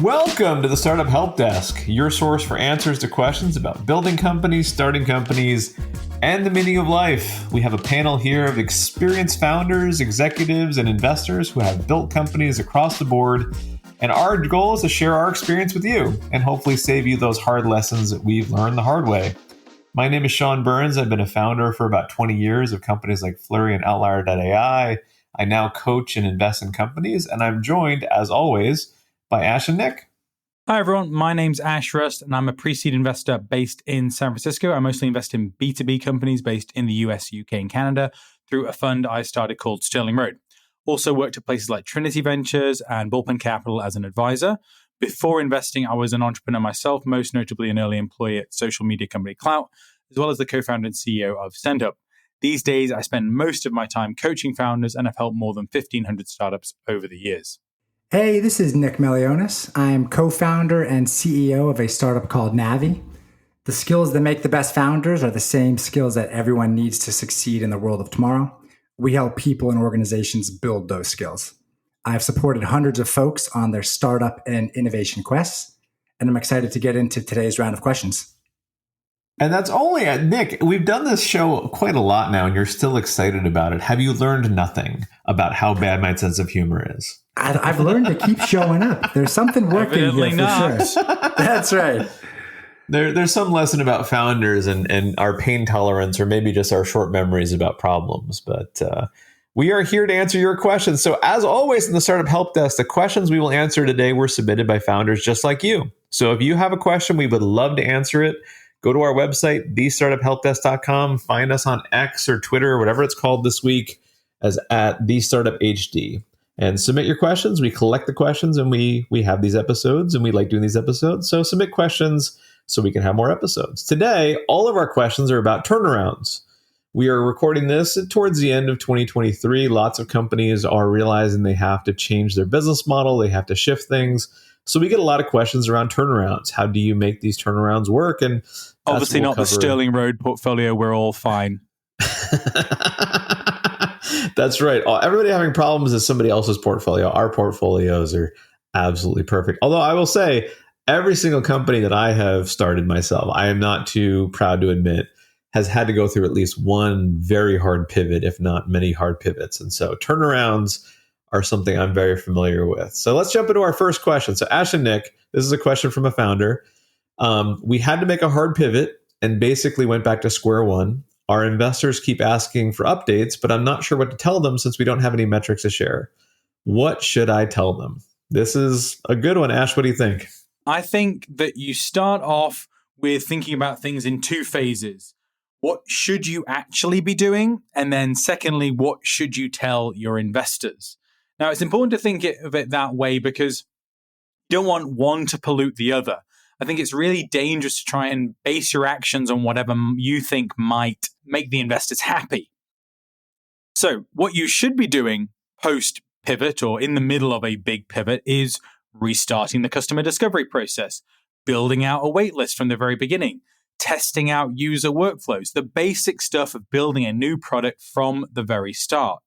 Welcome to the Startup Help Desk, your source for answers to questions about building companies, starting companies, and the meaning of life. We have a panel here of experienced founders, executives, and investors who have built companies across the board. And our goal is to share our experience with you and hopefully save you those hard lessons that we've learned the hard way. My name is Sean Burns. I've been a founder for about 20 years of companies like Flurry and Outlier.ai. I now coach and invest in companies, and I'm joined, as always, by Ash and Nick. Hi, everyone. My name's Ash Rust, and I'm a pre-seed investor based in San Francisco. I mostly invest in B2B companies based in the US, UK, and Canada through a fund I started called Sterling Road. Also worked at places like Trinity Ventures and Bullpen Capital as an advisor. Before investing, I was an entrepreneur myself, most notably an early employee at social media company Clout, as well as the co-founder and CEO of SendUp. These days, I spend most of my time coaching founders and have helped more than 1,500 startups over the years. Hey, this is Nick Melionis. I'm co-founder and CEO of a startup called Navi. The skills that make the best founders are the same skills that everyone needs to succeed in the world of tomorrow. We help people and organizations build those skills. I've supported hundreds of folks on their startup and innovation quests, and I'm excited to get into today's round of questions. And that's only, Nick, we've done this show quite a lot now, and you're still excited about it. Have you learned nothing about how bad my sense of humor is? I've learned to keep showing up. There's something working Evidently here not. for sure. That's right. There's some lesson about founders and our pain tolerance, or maybe just our short memories about problems. But we are here to answer your questions. So as always in the Startup Help Desk, the questions we will answer today were submitted by founders just like you. So if you have a question, we would love to answer it. Go to our website, thestartuphelpdesk.com. Find us on X or Twitter or whatever it's called this week as at thestartuphd. And submit your questions. We collect the questions and we have these episodes and we like doing these episodes. So submit questions so we can have more episodes. Today, all of our questions are about turnarounds. We are recording this towards the end of 2023. Lots of companies are realizing they have to change their business model. They have to shift things. So we get a lot of questions around turnarounds. How do you make these turnarounds work? And Obviously not the Sterling Road portfolio. We're all fine. That's right. Everybody having problems is somebody else's portfolio. Our portfolios are absolutely perfect. Although I will say, every single company that I have started myself, I am not too proud to admit, has had to go through at least one very hard pivot, if not many hard pivots. And so turnarounds are something I'm very familiar with. So let's jump into our first question. So Ash and Nick, this is a question from a founder. We had to make a hard pivot and basically went back to square one. Our investors keep asking for updates, but I'm not sure what to tell them since we don't have any metrics to share. What should I tell them? This is a good one. Ash, what do you think? I think that you start off with thinking about things in two phases. What should you actually be doing? And then secondly, what should you tell your investors? Now, it's important to think of it that way because you don't want one to pollute the other. I think it's really dangerous to try and base your actions on whatever you think might make the investors happy. So what you should be doing post-pivot or in the middle of a big pivot is restarting the customer discovery process, building out a waitlist from the very beginning, testing out user workflows, the basic stuff of building a new product from the very start.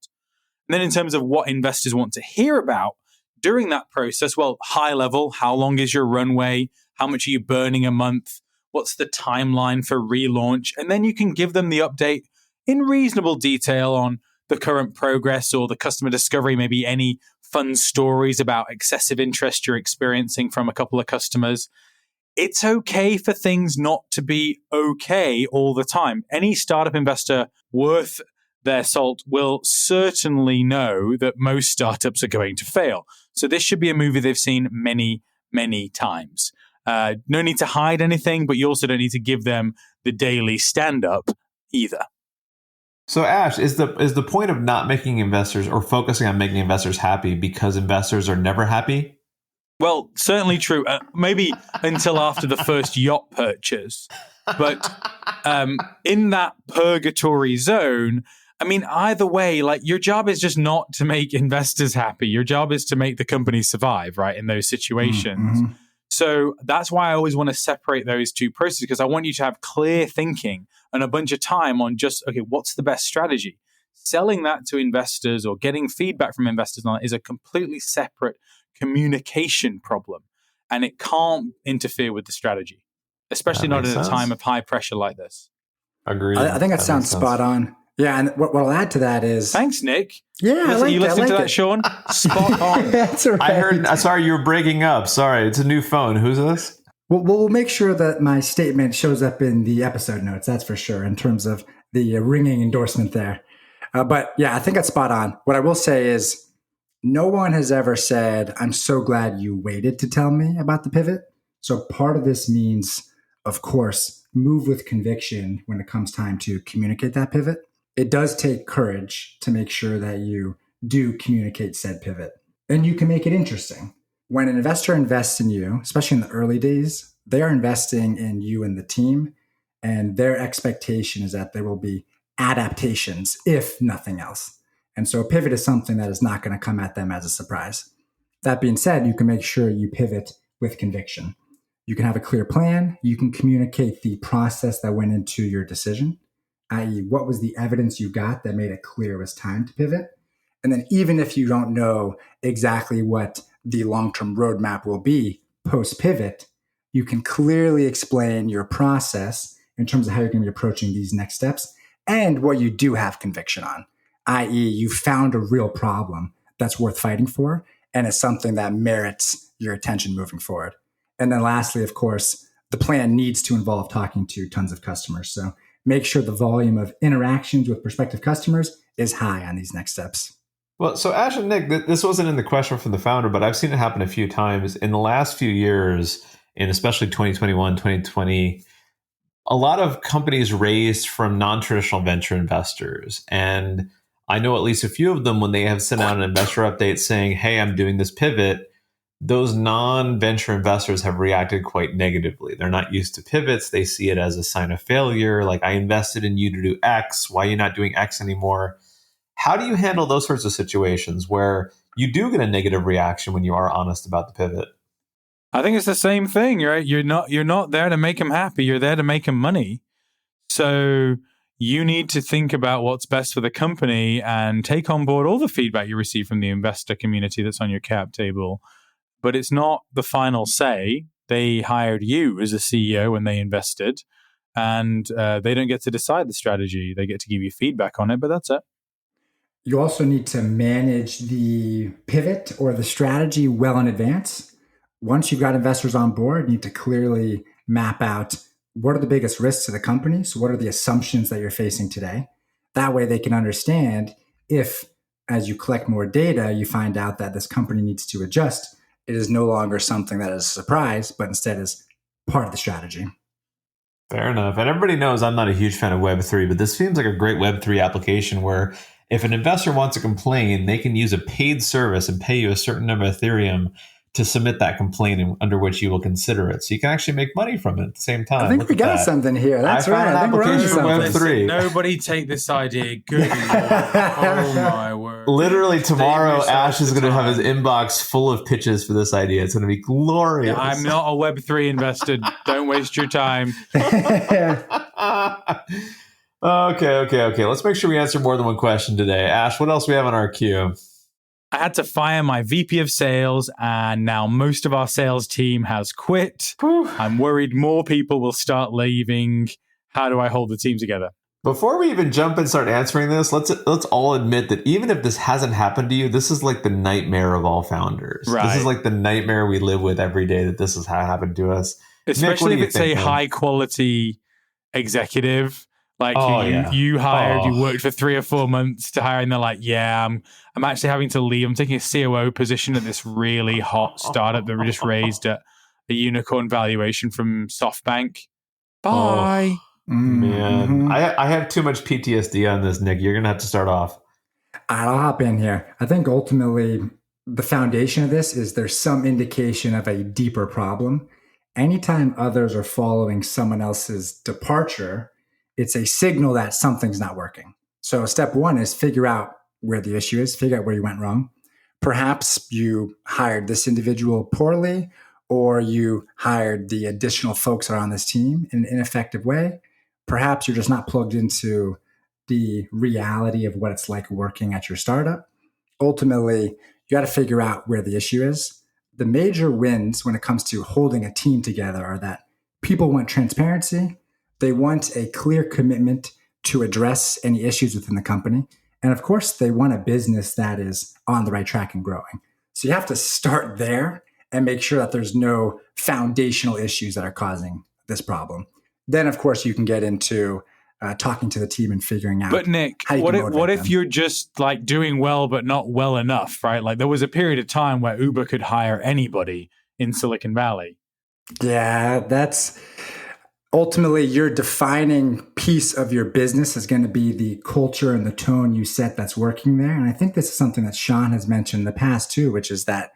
And then in terms of what investors want to hear about during that process, well, high level, how long is your runway? How much are you burning a month? What's the timeline for relaunch? And then you can give them the update in reasonable detail on the current progress or the customer discovery, maybe any fun stories about excessive interest you're experiencing from a couple of customers. It's okay for things not to be okay all the time. Any startup investor worth their salt will certainly know that most startups are going to fail. So this should be a movie they've seen many, many times. No need to hide anything, but you also don't need to give them the daily stand-up either. So Ash, is the point of not making investors or focusing on making investors happy because investors are never happy? Well, certainly true. Maybe until after the first yacht purchase. But in that purgatory zone, I mean, either way, like your job is just not to make investors happy. Your job is to make the company survive, right, in those situations. Mm-hmm. So that's why I always want to separate those two processes, because I want you to have clear thinking and a bunch of time on just, okay, what's the best strategy? Selling that to investors or getting feedback from investors on it is a completely separate communication problem. and it can't interfere with the strategy, especially not in a time of high pressure like this. Agreed. I think that sounds spot on. Yeah, and what I'll add to that is... Thanks, Nick. Yeah, you listening to that, Sean? Spot on. That's right. I heard... Sorry, you were breaking up. Sorry, it's a new phone. Who's this? We'll make sure that my statement shows up in the episode notes, that's for sure, in terms of the ringing endorsement there. But yeah, I think that's spot on. What I will say is no one has ever said, I'm so glad you waited to tell me about the pivot. So part of this means, of course, move with conviction when it comes time to communicate that pivot. It does take courage to make sure that you do communicate said pivot. And you can make it interesting. When an investor invests in you, especially in the early days, they are investing in you and the team. And their expectation is that there will be adaptations, if nothing else. And so a pivot is something that is not going to come at them as a surprise. That being said, you can make sure you pivot with conviction. You can have a clear plan. You can communicate the process that went into your decision, i.e., what was the evidence you got that made it clear it was time to pivot? And then even if you don't know exactly what the long-term roadmap will be post-pivot, you can clearly explain your process in terms of how you're going to be approaching these next steps and what you do have conviction on, i.e., you found a real problem that's worth fighting for and is something that merits your attention moving forward. And then lastly, of course, the plan needs to involve talking to tons of customers. So make sure the volume of interactions with prospective customers is high on these next steps. Well, so Ash and Nick, this wasn't in the question from the founder, but I've seen it happen a few times in the last few years, and especially 2021, 2020, a lot of companies raised from non-traditional venture investors. And I know at least a few of them, when they have sent out an investor update saying, hey, I'm doing this pivot, those non-venture investors have reacted quite negatively. They're not used to pivots. They see it as a sign of failure. Like, I invested in you to do X. Why are you not doing X anymore? How do you handle those sorts of situations where you do get a negative reaction when you are honest about the pivot? I think it's the same thing, right? You're not there to make them happy. You're there to make them money. So you need to think about what's best for the company and take on board all the feedback you receive from the investor community that's on your cap table. But it's not the final say. They hired you as a CEO when they invested, and they don't get to decide the strategy. They get to give you feedback on it, but that's it. You also need to manage the pivot or the strategy well in advance. Once you've got investors on board, you need to clearly map out what are the biggest risks to the company. So what are the assumptions that you're facing today? That way they can understand if, as you collect more data, you find out that this company needs to adjust, it is no longer something that is a surprise, but instead is part of the strategy. Fair enough. And everybody knows I'm not a huge fan of Web3, but this seems like a great Web3 application where if an investor wants to complain, they can use a paid service and pay you a certain number of Ethereum to submit that complaint under which you will consider it. So you can actually make money from it at the same time. I think we got something here. That's right. I think we're on something. Web3. Nobody take this idea. Good Lord. Oh my word. Literally tomorrow, Ash is going to have his inbox full of pitches for this idea. It's going to be glorious. Yeah, I'm not a Web3 investor. Don't waste your time. Okay. Let's make sure we answer more than one question today. Ash, what else do we have on our queue? I had to fire my VP of sales, and now most of our sales team has quit. I'm worried more people will start leaving. How do I hold the team together? Before we even jump and start answering this, let's all admit that even if this hasn't happened to you, this is like the nightmare of all founders. Right. This is like the nightmare we live with every day, that this is how it happened to us. Especially Nick, if it's a high quality executive. Like you hired, you worked for 3 or 4 months to hire, and they're like, yeah, I'm actually having to leave. I'm taking a COO position at this really hot startup that we just raised at a unicorn valuation from SoftBank. Bye. Man, I have too much PTSD on this, Nick. You're going to have to start off. I'll hop in here. I think ultimately the foundation of this is there's some indication of a deeper problem. Anytime others are following someone else's departure, it's a signal that something's not working. So step one is figure out where the issue is, figure out where you went wrong. Perhaps you hired this individual poorly, or you hired the additional folks that are on this team in an ineffective way. Perhaps you're just not plugged into the reality of what it's like working at your startup. Ultimately, you got to figure out where the issue is. the major wins when it comes to holding a team together are that people want transparency, they want a clear commitment to address any issues within the company, and of course, they want a business that is on the right track and growing. So you have to start there and make sure that there's no foundational issues that are causing this problem. Then, of course, you can get into talking to the team and figuring out. But Nick, how you what if them. you're just like doing well, but not well enough, right? Like there was a period of time where Uber could hire anybody in Silicon Valley. Yeah, that's ultimately your defining piece of your business is going to be the culture and the tone you set that's working there. And I think this is something that Sean has mentioned in the past too, which is that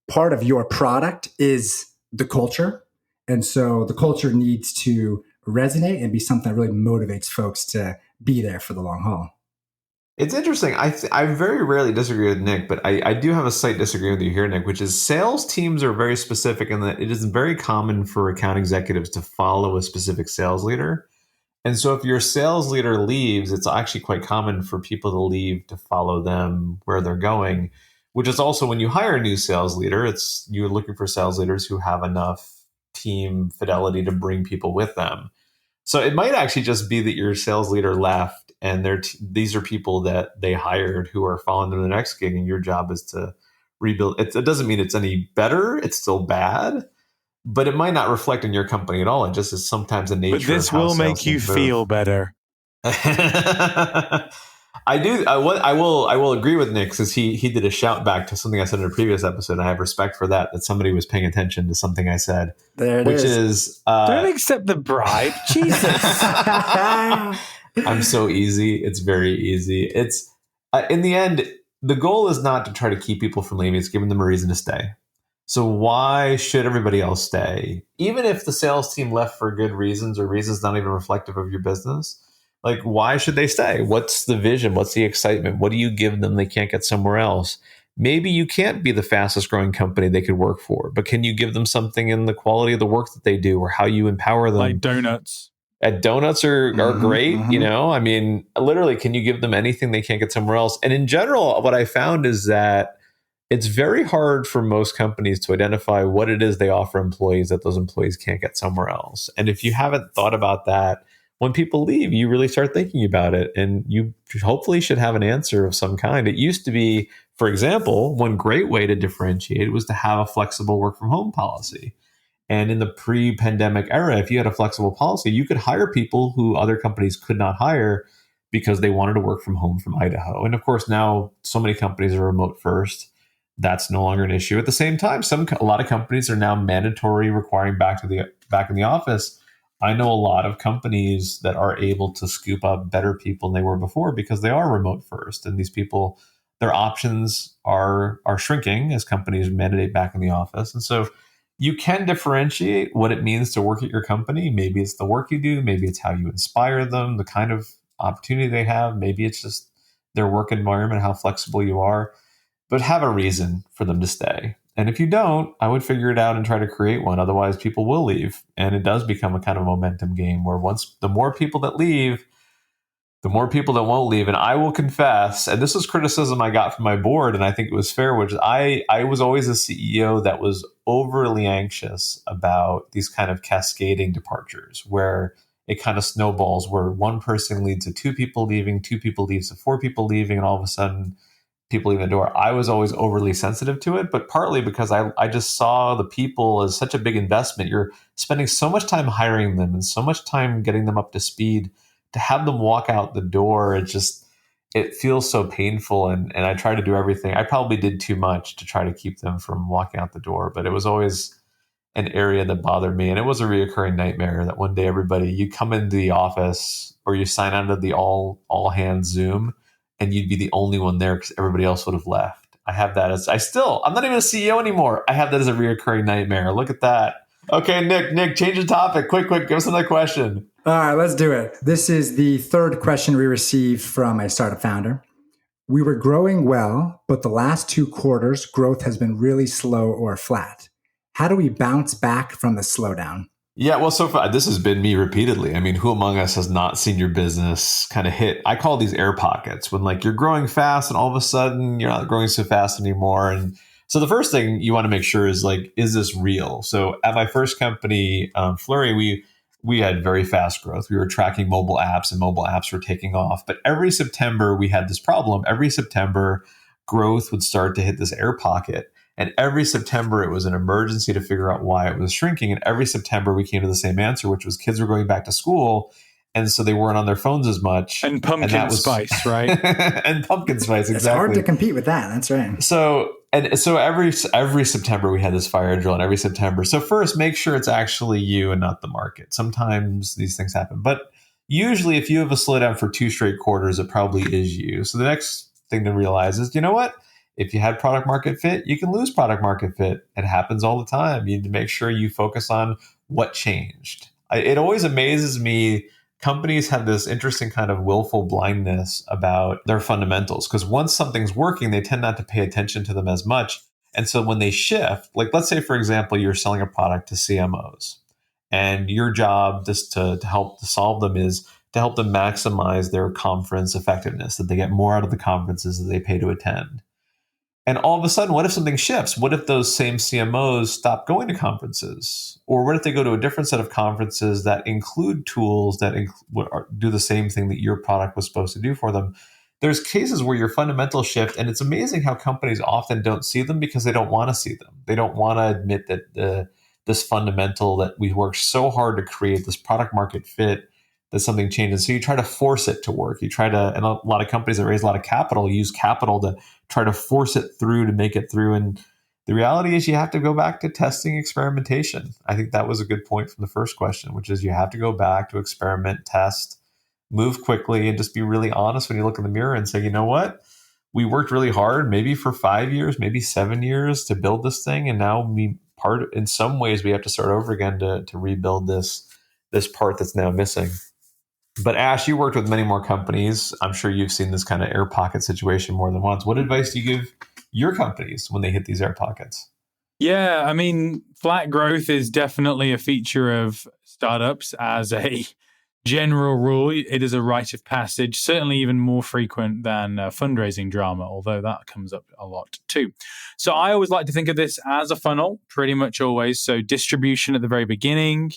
part of your product is the culture. And so the culture needs to resonate and be something that really motivates folks to be there for the long haul. It's interesting. I very rarely disagree with Nick, but I do have a slight disagreement with you here, Nick, which is sales teams are very specific in that it is very common for account executives to follow a specific sales leader. And so if your sales leader leaves, it's actually quite common for people to leave to follow them where they're going, which is also when you hire a new sales leader, you're looking for sales leaders who have enough team fidelity to bring people with them. So it might actually just be that your sales leader left and these are people that they hired who are following them to the next gig, and your job is to rebuild. It doesn't mean it's any better. It's still bad, but it might not reflect in your company at all. It just is sometimes the nature of how But this will make you feel better. I do. I will agree with Nick, because he did a shout back to something I said in a previous episode. And I have respect for that somebody was paying attention to something I said. There it is. Don't accept the bribe. Jesus. I'm so easy. It's very easy. It's in the end, the goal is not to try to keep people from leaving. It's giving them a reason to stay. So why should everybody else stay? Even if the sales team left for good reasons or reasons not even reflective of your business, like, why should they stay? What's the vision? What's the excitement? What do you give them they can't get somewhere else? Maybe you can't be the fastest growing company they could work for, but can you give them something in the quality of the work that they do or how you empower them? Like donuts. Donuts are great. You know, I mean, literally, can you give them anything they can't get somewhere else? And in general, what I found is that it's very hard for most companies to identify what it is they offer employees that those employees can't get somewhere else. And if you haven't thought about that, when people leave, you really start thinking about it, and you hopefully should have an answer of some kind. It used to be, for example, one great way to differentiate was to have a flexible work from home policy. And in the pre-pandemic era, if you had a flexible policy, you could hire people who other companies could not hire because they wanted to work from home from Idaho. And of course, now so many companies are remote first. That's no longer an issue. At the same time, a lot of companies are now mandatory requiring back in the office. I know a lot of companies that are able to scoop up better people than they were before because they are remote first. And these people, their options are shrinking as companies mandate back in the office. And so you can differentiate what it means to work at your company. Maybe it's the work you do. Maybe it's how you inspire them, the kind of opportunity they have. Maybe it's just their work environment, how flexible you are. But have a reason for them to stay. And if you don't, I would figure it out and try to create one. Otherwise, people will leave. And it does become a kind of momentum game where the more people that leave, the more people that won't leave. And I will confess, and this was criticism I got from my board, and I think it was fair, which is I was always a CEO that was overly anxious about these kind of cascading departures where it kind of snowballs, where one person leads to two people leaving, two people leads to four people leaving, and all of a sudden people leaving the door. I was always overly sensitive to it, but partly because I just saw the people as such a big investment. You're spending so much time hiring them and so much time getting them up to speed. To have them walk out the door, it feels so painful. And I try to do everything. I probably did too much to try to keep them from walking out the door, but it was always an area that bothered me. And it was a reoccurring nightmare that one day you come into the office or you sign onto the all hands Zoom, and you'd be the only one there because everybody else would have left. I have that I'm not even a CEO anymore. I have that as a reoccurring nightmare. Look at that. Okay, Nick, change the topic. Quick, give us another question. All right, let's do it. This is the third question we received from a startup founder. We were growing well, but the last 2 quarters, growth has been really slow or flat. How do we bounce back from the slowdown? Yeah, well, so far, this has been me repeatedly. I mean, who among us has not seen your business kind of hit? I call these air pockets when you're growing fast and all of a sudden you're not growing so fast anymore. And So the first thing you want to make sure is like, is this real? So at my first company, Flurry, we had very fast growth. We were tracking mobile apps and mobile apps were taking off. But every September we had this problem. Every September growth would start to hit this air pocket. And every September it was an emergency to figure out why it was shrinking. And every September we came to the same answer, which was kids were going back to school. And so they weren't on their phones as much. And pumpkin spice, right? And pumpkin spice, exactly. It's hard to compete with that. That's right. So every September we had this fire drill, and every September. So first, make sure it's actually you and not the market. Sometimes these things happen, but usually if you have a slowdown for 2 straight quarters, it probably is you. So the next thing to realize is, you know what? If you had product market fit, you can lose product market fit. It happens all the time. You need to make sure you focus on what changed. It always amazes me. Companies have this interesting kind of willful blindness about their fundamentals, because once something's working, they tend not to pay attention to them as much. And so when they shift, like let's say, for example, you're selling a product to CMOs, and your job just to help to solve them is to help them maximize their conference effectiveness, that they get more out of the conferences that they pay to attend. And all of a sudden, what if something shifts? What if those same CMOs stop going to conferences? Or what if they go to a different set of conferences that include tools that do the same thing that your product was supposed to do for them? There's cases where your fundamental shift, and it's amazing how companies often don't see them because they don't want to see them. They don't want to admit that this fundamental that we worked so hard to create, this product market fit, that something changes. So you try to force it to work. You try to, and a lot of companies that raise a lot of capital use capital to try to force it through, to make it through. And the reality is you have to go back to testing, experimentation. I think that was a good point from the first question, which is you have to go back to experiment, test, move quickly, and just be really honest when you look in the mirror and say, you know what? We worked really hard, maybe for 5 years, maybe 7 years to build this thing. And now in some ways we have to start over again to rebuild this part that's now missing. But Ash, you worked with many more companies. I'm sure you've seen this kind of air pocket situation more than once. What advice do you give your companies when they hit these air pockets? Yeah, I mean, flat growth is definitely a feature of startups. As a general rule, it is a rite of passage, certainly even more frequent than fundraising drama, although that comes up a lot too. So I always like to think of this as a funnel, pretty much always. So distribution at the very beginning,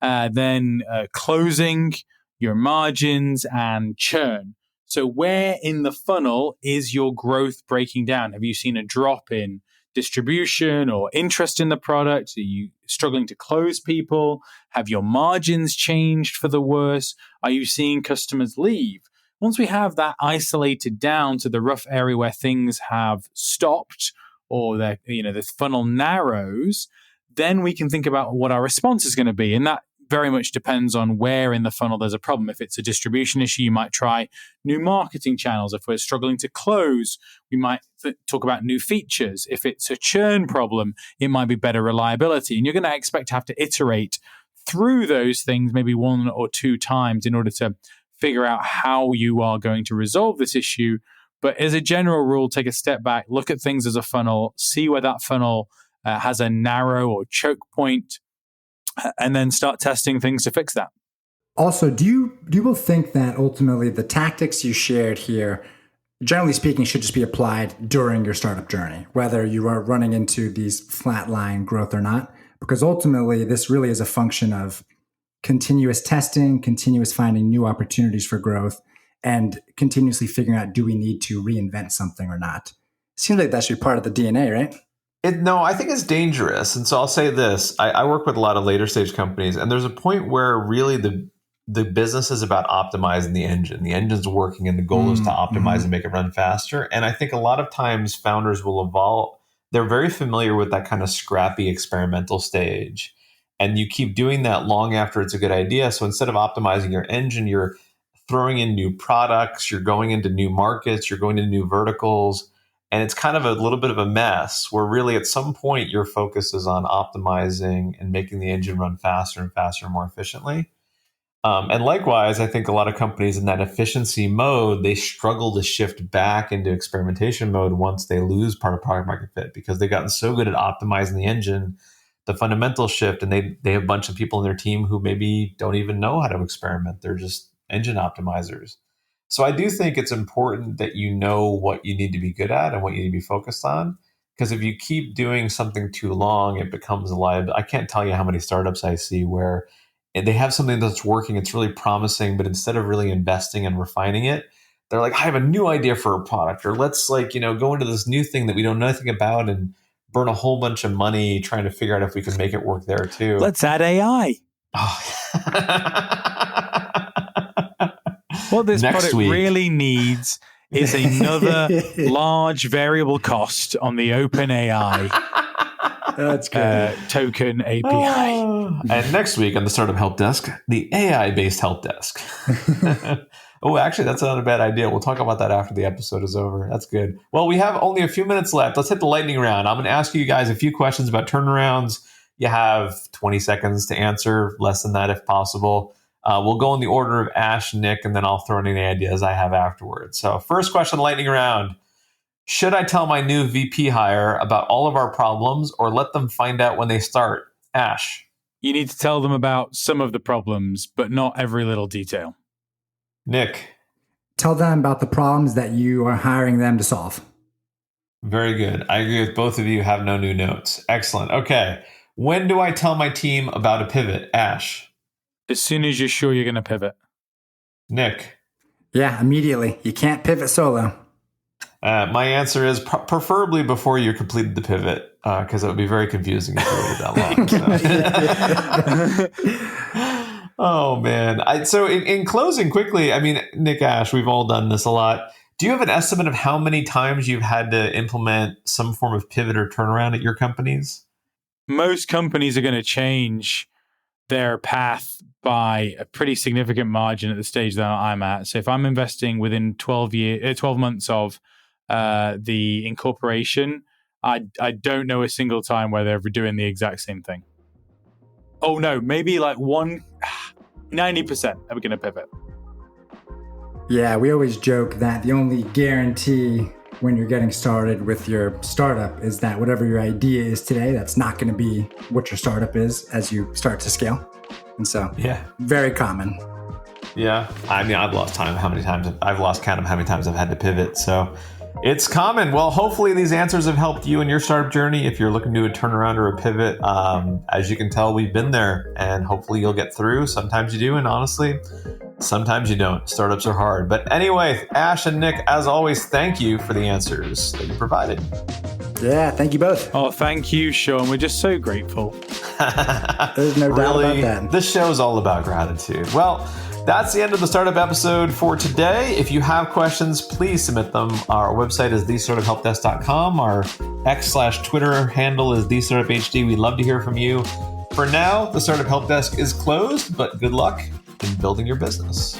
then closing, your margins, and churn. So where in the funnel is your growth breaking down? Have you seen a drop in distribution or interest in the product? Are you struggling to close people? Have your margins changed for the worse? Are you seeing customers leave? Once we have that isolated down to the rough area where things have stopped, or the funnel narrows, then we can think about what our response is going to be. And that very much depends on where in the funnel there's a problem. If it's a distribution issue, you might try new marketing channels. If we're struggling to close, we might talk about new features. If it's a churn problem, it might be better reliability. And you're going to expect to have to iterate through those things maybe 1 or 2 times in order to figure out how you are going to resolve this issue. But as a general rule, take a step back, look at things as a funnel, see where that funnel has a narrow or choke point, and then start testing things to fix that. Also, do you both think that ultimately the tactics you shared here, generally speaking, should just be applied during your startup journey, whether you are running into these flatline growth or not? Because ultimately, this really is a function of continuous testing, continuous finding new opportunities for growth, and continuously figuring out, do we need to reinvent something or not? Seems like that should be part of the DNA, right? No, I think it's dangerous. And so I'll say this. I work with a lot of later stage companies, and there's a point where really the business is about optimizing the engine. The engine's working, and the goal is to optimize and make it run faster. And I think a lot of times founders will evolve. They're very familiar with that kind of scrappy experimental stage. And you keep doing that long after it's a good idea. So instead of optimizing your engine, you're throwing in new products, you're going into new markets, you're going to new verticals. And it's kind of a little bit of a mess where really at some point your focus is on optimizing and making the engine run faster and faster and more efficiently. And likewise, I think a lot of companies in that efficiency mode, they struggle to shift back into experimentation mode once they lose part of product market fit, because they've gotten so good at optimizing the engine, the fundamental shift, and they have a bunch of people in their team who maybe don't even know how to experiment. They're just engine optimizers. So I do think it's important that you know what you need to be good at and what you need to be focused on. Because if you keep doing something too long, it becomes a liability. I can't tell you how many startups I see where they have something that's working, it's really promising, but instead of really investing and refining it, they're like, I have a new idea for a product, or let's go into this new thing that we know nothing about and burn a whole bunch of money trying to figure out if we can make it work there too. Let's add AI. What this product really needs is another large variable cost on the OpenAI That's good. token API. And next week on the Startup Help Desk, the AI-based help desk. Oh, actually, that's not a bad idea. We'll talk about that after the episode is over. That's good. Well, we have only a few minutes left. Let's hit the lightning round. I'm going to ask you guys a few questions about turnarounds. You have 20 seconds to answer, less than that if possible. We'll go in the order of Ash, Nick, and then I'll throw in any ideas I have afterwards. So first question, lightning round. Should I tell my new VP hire about all of our problems or let them find out when they start? Ash. You need to tell them about some of the problems, but not every little detail. Nick. Tell them about the problems that you are hiring them to solve. Very good. I agree with both of you. Have no new notes. Excellent. Okay. When do I tell my team about a pivot? Ash. As soon as you're sure you're going to pivot. Nick. Yeah, immediately. You can't pivot solo. My answer is preferably before you completed the pivot, because it would be very confusing if you waited that long. Oh, man. So in closing quickly, I mean, Nick, Ash, we've all done this a lot. Do you have an estimate of how many times you've had to implement some form of pivot or turnaround at your companies? Most companies are going to change their path by a pretty significant margin at the stage that I'm at. So if I'm investing within 12 months of the incorporation, I don't know a single time where they're doing the exact same thing. Oh no, maybe like 90% are going to pivot. Yeah, we always joke that the only guarantee when you're getting started with your startup is that whatever your idea is today, that's not going to be what your startup is as you start to scale. And so, yeah, very common. Yeah. I mean, I've lost count of how many times I've had to pivot. So it's common. Well, hopefully these answers have helped you in your startup journey. If you're looking to do a turnaround or a pivot, as you can tell, we've been there, and hopefully you'll get through. Sometimes you do, and honestly, sometimes you don't. Startups are hard. But anyway, Ash and Nick, as always, thank you for the answers that you provided. Yeah, thank you both. Oh, thank you, Sean. We're just so grateful. There's no doubt about that. This show is all about gratitude. Well, that's the end of the startup episode for today. If you have questions, please submit them. Our website is thestartuphelpdesk.com. Our X/Twitter handle is thestartuphd. We'd love to hear from you. For now, the Startup Help Desk is closed, but good luck in building your business.